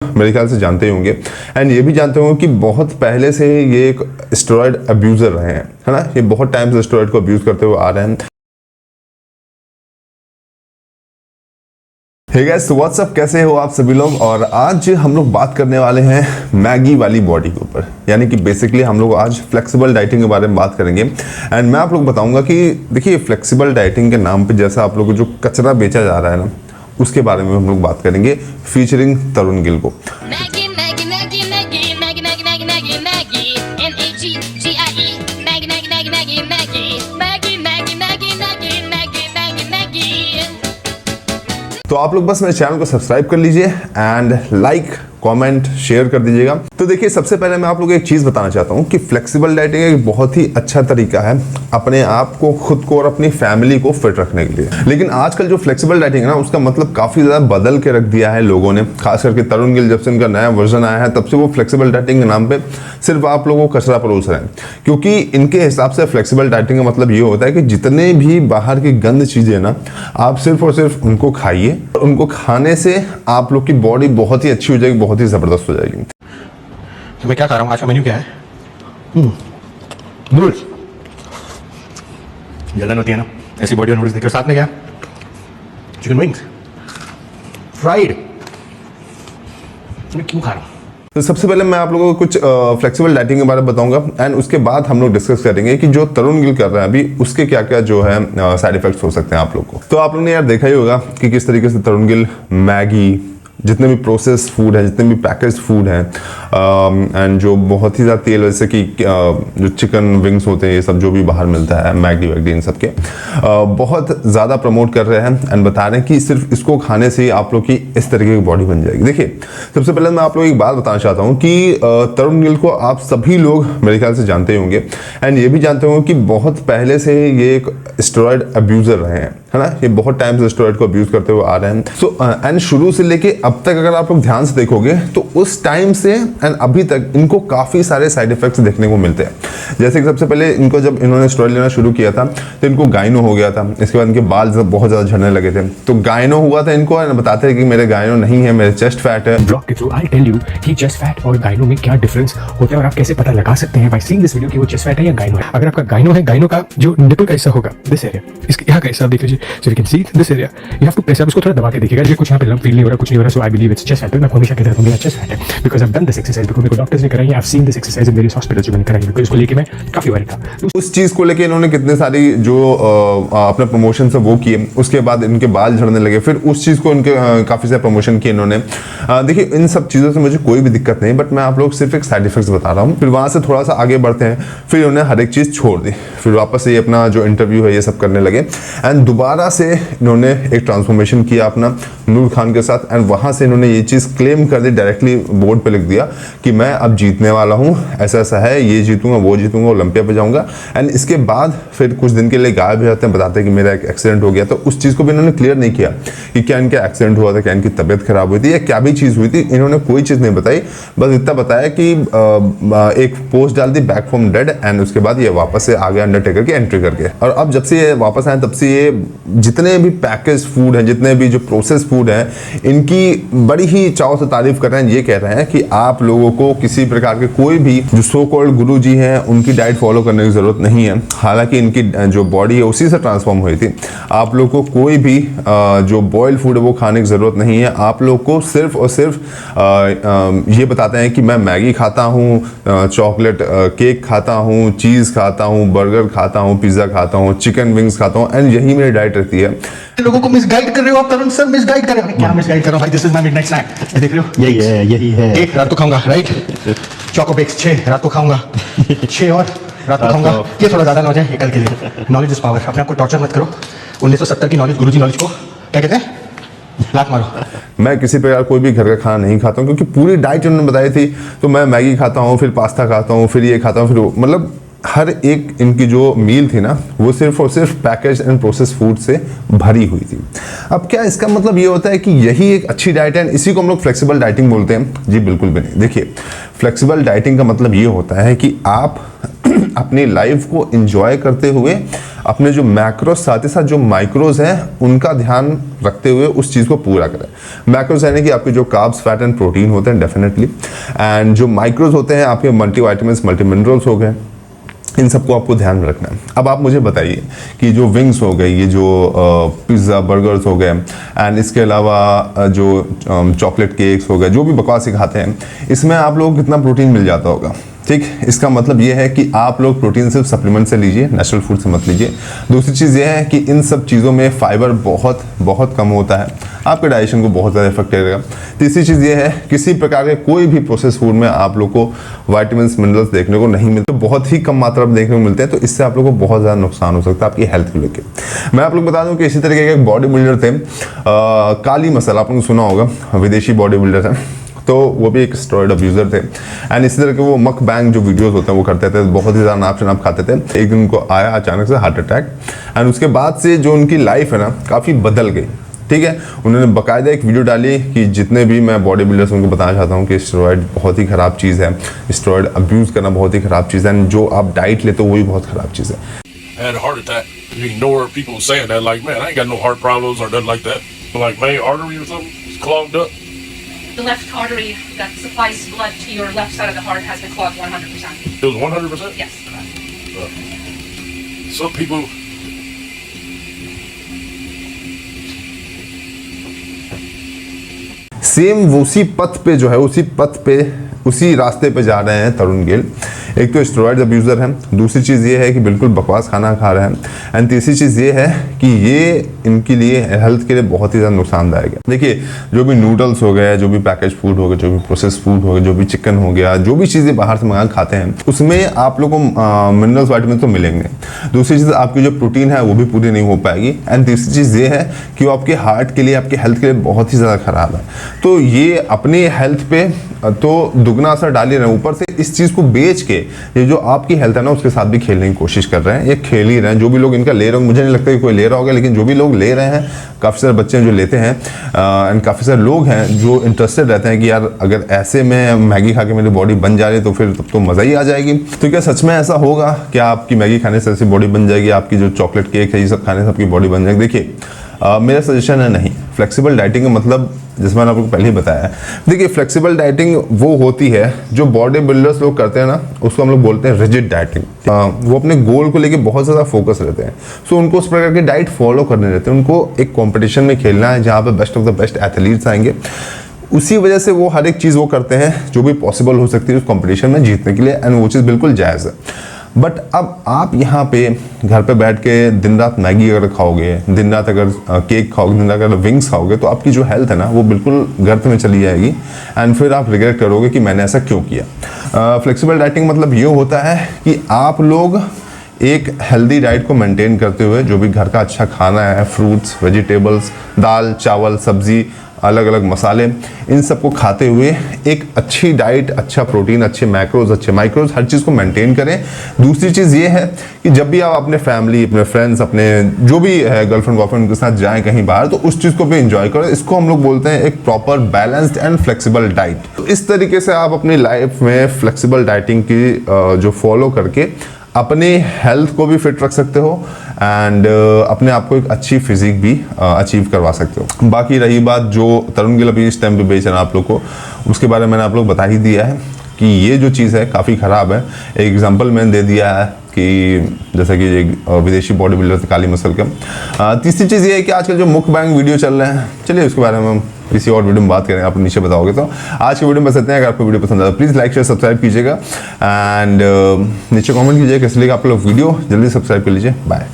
मेरे ख्याल से जानते ही होंगे एंड ये भी जानते होंगे कि बहुत पहले से ये एक स्टेरॉइड अब्यूजर रहे हैं, है ना। ये बहुत टाइम से स्टेरॉइड को अब्यूज करते हुए आ रहे हैं। हे गाइस, व्हाट्स अप, कैसे हो आप सभी लोग। और आज हम लोग बात करने वाले हैं मैगी वाली बॉडी के ऊपर, यानी कि बेसिकली हम लोग आज फ्लेक्सिबल डाइटिंग के बारे में बात करेंगे। एंड मैं आप लोग बताऊंगा कि देखिए फ्लेक्सिबल डाइटिंग के नाम पे जैसा आप लोग को जो कचरा बेचा जा रहा है ना, उसके बारे में हम लोग बात करेंगे फीचरिंग तरुण गिल को। तो आप लोग बस मेरे चैनल को सब्सक्राइब कर लीजिए एंड लाइक कमेंट शेयर कर दीजिएगा। तो देखिए सबसे पहले मैं आप लोगों को एक चीज़ बताना चाहता हूँ कि फ्लेक्सिबल डाइटिंग एक बहुत ही अच्छा तरीका है अपने आप को, खुद को और अपनी फैमिली को फिट रखने के लिए। लेकिन आजकल जो फ्लेक्सिबल डाइटिंग है ना, उसका मतलब काफ़ी ज़्यादा बदल के रख दिया है लोगों ने। खास करके तरुण गिल जब से इनका नया वर्जन आया है, तब से वो फ्लेक्सिबल डाइटिंग के नाम पर सिर्फ आप लोगों को कचरा परोस रहे हैं। क्योंकि इनके हिसाब से फ्लेक्सिबल डाइटिंग का मतलब ये होता है कि जितने भी बाहर की गंद चीज़ें ना, आप सिर्फ और सिर्फ उनको खाइए। उनको खाने से आप लोग की बॉडी बहुत ही अच्छी हो जाएगी, बहुत ही ज़बरदस्त हो जाएगी। तो मैं क्या खा रहा हूँ, आज का मेन्यू क्या है? नूडल्स। जलन होती है ना ऐसी बॉडी और नूडल्स देखकर। साथ में क्या? Chicken wings fried. मैं क्यों खा रहा हूँ? तो सबसे पहले मैं आप लोगों को कुछ फ्लेक्सिबल डाइटिंग के बारे में बताऊंगा एंड उसके बाद हम लोग डिस्कस करेंगे कि जो तरुण गिल कर रहे हैं अभी, उसके क्या क्या जो है साइड इफेक्ट्स हो सकते हैं आप लोग को। तो आप लोगों ने यार देखा ही होगा कि किस तरीके से तरुण गिल मैगी, जितने भी प्रोसेस्ड फूड है, जितने भी पैकेज फूड हैं एंड जो बहुत ही ज़्यादा तेल, जैसे कि जो चिकन विंग्स होते हैं, ये सब जो भी बाहर मिलता है, मैगी वैगडी, इन सब के बहुत ज़्यादा प्रमोट कर रहे हैं एंड बता रहे हैं कि सिर्फ इसको खाने से ही आप लोग की इस तरीके की बॉडी बन जाएगी। देखिए सबसे पहले मैं आप लोग एक बात बताना चाहता हूँ कि तरुण गिल को आप सभी लोग मेरे ख्याल से जानते ही होंगे एंड ये भी जानते होंगे कि बहुत पहले से ये एक स्टेरॉइड अब्यूजर रहे हैं, है ना। ये बहुत टाइम से स्टेरॉइड को अब्यूज करते हुए आ रहे हैं। सो एंड शुरू से लेके अब तक अगर आप लोग ध्यान से देखोगे तो उस टाइम से एंड अभी तक इनको काफ़ी सारे साइड इफेक्ट्स देखने को मिलते हैं। जैसे कि सबसे पहले इनको जब इन्होंने स्टेरॉइड लेना शुरू किया था तो इनको गायनो हो गया था। इसके बाद इनके बाल बहुत ज़्यादा झड़ने लगे थे। तो गायनो हुआ था इनको, बताते हैं कि मेरे गायनो नहीं है, मेरे चेस्ट फैट है। ब्लॉग के थ्रू आई टेल यू कि चेस्ट फैट और गायनो में क्या डिफरेंस होता है और आप कैसे पता लगा सकते हैं बाय सीइंग दिस वीडियो कि वो चेस्ट फैट है या गायनो है। अगर आपका गायनो है, गायनो का जो निपल का हिस्सा होगा, दिस एरिया, इसके यहाँ का हिस्सा देख लीजिए, so you can see this area, you have to press. आप इसको थोड़ा दबा के देखिएगा, ये कुछ यहाँ पे लंप फील नहीं हो रहा, कुछ नहीं हो रहा, so I believe it's chest fat. मैं हमेशा कहता हूँ चेस्ट फैट है because I have done this exercise, because मेरे को डॉक्टर्स ने कराई है, I have seen this exercise in various hospitals जो मैंने कराई है, बिकॉज इसको लेके मैं काफी बार था। उस चीज़ को लेके इन्होंने कितने सारी जो अपने प्रमोशन से वो किए, उसके बाद इनके बाल झड़ने लगे, फिर उस चीज़ को इनके काफ़ी सारे प्रमोशन किए इन्होंने। देखिए इन सब चीज़ों से मुझे कोई भी दिक्कत नहीं, बट मैं आप लोग सिर्फ एक साइड इफेक्ट्स बता रहा हूँ। फिर वहाँ से थोड़ा सा आगे बढ़ते हैं, फिर इन्होंने हर एक चीज़ छोड़ दी, फिर वापस से ये अपना जो इंटरव्यू है ये सब करने लगे एंड दोबारा से इन्होंने एक ट्रांसफॉर्मेशन किया अपना नूर खान के साथ एंड वहाँ से इन्होंने ये चीज़ क्लेम कर दी, डायरेक्टली बोर्ड पे लिख दिया कि मैं अब जीतने वाला हूँ, ऐसा ऐसा है, ये जीतूंगा, वो जीतूंगा, ओलंपिया पे जाऊंगा। एंड इसके बाद फिर कुछ दिन के लिए गायब हो जाते हैं, बताते हैं कि मेरा एक एक्सीडेंट हो गया। तो उस चीज़ को भी इन्होंने क्लियर नहीं किया कि क्या इनका एक्सीडेंट हुआ था, क्या इनकी तबीयत खराब हुई थी, या क्या भी चीज़ हुई थी। इन्होंने कोई चीज़ नहीं बताई, बस इतना बताया कि एक पोस्ट डाल दी, बैक फ्रॉम डेड, एंड उसके बाद ये वापस से आ गया अंडरटेकर की एंट्री करके। और अब जब से ये वापस आए तब से ये जितने भी पैकेज फूड हैं, जितने भी जो प्रोसेस फूड हैं, इनकी बड़ी ही चाव से तारीफ कर रहे हैं। ये कह रहे हैं कि आप लोगों को किसी प्रकार के कोई भी जो सो कॉल्ड गुरु जी हैं उनकी डाइट फॉलो करने की ज़रूरत नहीं है। हालांकि इनकी जो बॉडी है उसी से ट्रांसफॉर्म हुई थी। आप लोग को कोई भी जो बॉयल फूड है वो खाने की ज़रूरत नहीं है। आप लोग को सिर्फ और सिर्फ ये बताते हैं कि मैं मैगी खाता हूँ, चॉकलेट केक खाता हूँ, चीज़ खाता हूँ, बर्गर खाता हूँ, पिज़्ज़ा खाता हूँ, चिकन विंग्स खाता हूँ एंड यही मेरी डाइट रहती है। लोगों को मिसगाइड कर रहे हो आप तरुण सर, मिसगाइड कर रहे हो। क्या मिसगाइड कर रहा हूं भाई? This is my midnight snack, देख रहे हो? यही है। एक रात को खाऊंगा, राइट? चोको बेक्स 6 रात को खाऊंगा, 6 और रात को खाऊंगा। ये थोड़ा ज्यादा ना हो जाए, कल के लिए। नॉलेज इज पावर, अपने आप को टॉर्चर मत करो। 1970 की नॉलेज, गुरुजी नॉलेज को क्या कहते हैं? लात मारो। मैं किसी प्रकार कोई भी घर का खाना नहीं खाता हूँ, क्योंकि पूरी डाइट उन्होंने बताई थी। तो मैं मैगी खाता हूँ, फिर पास्ता खाता हूँ, फिर ये खाता हूँ, फिर मतलब हर एक इनकी जो मील थी ना, वो सिर्फ और सिर्फ पैकेज एंड प्रोसेस फूड से भरी हुई थी। अब क्या इसका मतलब ये होता है कि यही एक अच्छी डाइट है, इसी को हम लोग फ्लेक्सिबल डाइटिंग बोलते हैं? जी बिल्कुल भी नहीं। देखिए फ्लेक्सिबल डाइटिंग का मतलब ये होता है कि आप अपनी लाइफ को एंजॉय करते हुए अपने जो मैक्रोज साथ ही साथ जो माइक्रोज हैं उनका ध्यान रखते हुए उस चीज़ को पूरा करें। मैक्रोज यानी कि आपके जो कार्ब्स, फैट एंड प्रोटीन होते हैं डेफिनेटली, एंड जो माइक्रोज होते हैं आपके मल्टीविटामिन्स, मल्टी मिनरल्स हो गए, इन सबको आपको ध्यान में रखना है। अब आप मुझे बताइए कि जो विंग्स हो गए, ये जो पिज़्ज़ा, बर्गर्स हो गए, एंड इसके अलावा जो चॉकलेट केक्स हो गए, जो भी बकवास ही खाते हैं, इसमें आप लोगों को कितना प्रोटीन मिल जाता होगा? ठीक, इसका मतलब ये है कि आप लोग प्रोटीन सिर्फ सप्लीमेंट से लीजिए, नेचुरल फूड से मत लीजिए। दूसरी चीज़ ये है कि इन सब चीज़ों में फाइबर बहुत बहुत कम होता है, आपके डाइजेशन को बहुत ज़्यादा इफेक्ट करेगा। तीसरी चीज़ ये है किसी प्रकार के कोई भी प्रोसेस फूड में आप लोग को वाइटामिन मिनरल्स देखने को नहीं मिलते, बहुत ही कम मात्रा में देखने को मिलते हैं, तो इससे आप लोग को बहुत ज़्यादा नुकसान हो सकता है आपकी हेल्थ को लेकर। मैं आप लोग बता दूं कि इसी तरीके के एक बॉडी बिल्डर थे, काली मसल, आपने सुना होगा, विदेशी बॉडी बिल्डर है, तो वो भी एक स्टेरॉइड अब्यूज़र थे, एंड इसी तरह के वो मक बैंग जो वीडियोस होते हैं वो करते थे, बहुत ही ज़्यादा नाप शनाप खाते थे। एक दिन उनको आया अचानक से हार्ट अटैक, एंड उसके बाद से जो उनकी लाइफ है ना काफ़ी बदल गई। ठीक है, उन्होंने बाकायदा एक वीडियो डाली कि जितने भी मैं बॉडी बिल्डर्स उनको बताना चाहता हूँ कि स्टेरॉइड बहुत ही ख़राब चीज़ है, स्टेरॉइड अब्यूज़ करना बहुत ही ख़राब चीज़ है, एंड जो आप डाइट लेते हो वही बहुत ख़राब चीज़ है। had a heart attack. You ignore people saying that, like, man, I ain't got no heart problems or nothing like that. Like, main artery or something, it's clogged up. The left artery that supplies blood to your left side of the heart has been clogged 100%. It was 100%? Yes, correct. Some people, same उसी पथ पे जो है, उसी पथ पे, उसी रास्ते पे जा रहे हैं तरुण गेल। एक तो स्टेरॉइड अब्यूज़र है, दूसरी चीज़ ये है कि बिल्कुल बकवास खाना खा रहे हैं, एंड तीसरी चीज़ ये है कि ये इनके लिए हेल्थ के लिए बहुत ही ज़्यादा नुकसानदायक है। देखिए, जो भी नूडल्स हो गए, जो भी पैकेज फूड हो गए, जो भी प्रोसेस फूड हो गए, जो भी चिकन हो गया, जो भी चीज़ें बाहर से मंगा खाते हैं, उसमें आप लोग को मिनरल्स, वाइटामिन तो मिलेंगे। दूसरी चीज़, आपकी जो प्रोटीन है वो भी पूरी नहीं हो पाएगी, एंड तीसरी चीज़ ये है कि वो आपके हार्ट के लिए, आपके हेल्थ के लिए बहुत ही ज़्यादा ख़राब है। तो ये अपनी हेल्थ पे तो दुगना असर डाल ही रहे हैं, ऊपर से इस चीज़ को बेच के ये जो आपकी हेल्थ है ना उसके साथ भी खेलने की कोशिश कर रहे हैं। ये खेल ही रहे हैं, जो भी लोग इनका ले रहे हैं, मुझे नहीं लगता कि कोई ले रहा होगा, लेकिन जो भी लोग ले रहे हैं, काफ़ी सारे बच्चे हैं जो लेते हैं, एंड काफ़ी सारे लोग हैं जो इंटरेस्टेड रहते हैं कि यार अगर ऐसे में मैगी खा के मेरी बॉडी बन जा रही है तो फिर तब तो मज़ा ही आ जाएगी। तो क्या सच में ऐसा होगा? क्या आपकी मैगी खाने से ऐसी बॉडी बन जाएगी? आपकी जो चॉकलेट केक है ये सब खाने से आपकी बॉडी बन जाएगी? देखिए, मेरा सजेशन है नहीं। फ्लेक्सिबल डाइटिंग का मतलब, जिस मैंने आपको पहले ही बताया है, देखिए फ्लेक्सिबल डाइटिंग वो होती है जो बॉडी बिल्डर्स लोग करते हैं ना, उसको हम लोग बोलते हैं रिजिड डाइटिंग। वो अपने गोल को लेके बहुत ज़्यादा फोकस रहते हैं, सो उनको उस प्रकार की डाइट फॉलो करने रहते हैं। उनको एक कॉम्पिटिशन में खेलना है जहाँ पे best of the best athletes आएंगे, उसी वजह से वो हर एक चीज़ वो करते हैं जो भी पॉसिबल हो सकती है उस कॉम्पिटिशन में जीतने के लिए, एंड वो चीज़ बिल्कुल जायज़ है। बट अब आप यहाँ पे घर पे बैठ के दिन रात मैगी अगर खाओगे, दिन रात अगर केक खाओगे, दिन रात अगर विंग्स खाओगे, तो आपकी जो हेल्थ है ना वो बिल्कुल गर्त में चली जाएगी, एंड फिर आप रिग्रेट करोगे कि मैंने ऐसा क्यों किया। फ्लेक्सिबल डाइटिंग मतलब ये होता है कि आप लोग एक हेल्दी डाइट को मेंटेन करते हुए, जो भी घर का अच्छा खाना है, फ्रूट्स, वेजिटेबल्स, दाल, चावल, सब्जी, अलग अलग मसाले, इन सबको खाते हुए एक अच्छी डाइट, अच्छा प्रोटीन, अच्छे मैक्रोज, अच्छे माइक्रोज, हर चीज़ को मेंटेन करें। दूसरी चीज़ ये है कि जब भी आप अपने फैमिली, अपने फ्रेंड्स, अपने जो भी है गर्लफ्रेंड वॉयफ्रेंड के साथ जाएं कहीं बाहर, तो उस चीज़ को भी एंजॉय करें। इसको हम लोग बोलते हैं एक proper balanced and flexible diet. तो इस तरीके से आप अपनी लाइफ में फ्लेक्सिबल डाइटिंग की जो फॉलो करके अपने हेल्थ को भी फिट रख सकते हो, एंड अपने आप को एक अच्छी फिजिक भी अचीव करवा सकते हो। बाकी रही बात जो तरुण गेल अभी इस टाइम पे बेच रहे हैं आप लोग को, उसके बारे में मैंने आप लोग बता ही दिया है कि ये जो चीज़ है काफ़ी ख़राब है। एक एग्जांपल मैंने दे दिया है कि जैसा कि एक विदेशी बॉडी बिल्डर थे काली मसल का। तीसरी चीज़ ये है कि आजकल जो मुकबैंग वीडियो चल रहे हैं, चलिए उसके बारे में हम किसी और वीडियो में बात करें, आप नीचे बताओगे। तो आज की वीडियो में बस इतना है। अगर आपको वीडियो पसंद आया प्लीज़ लाइक शेयर सब्सक्राइब कीजिएगा, एंड नीचे कमेंट कीजिएगा कैसे लगा आप लोग वीडियो। जल्दी सब्सक्राइब कर लीजिए। बाय।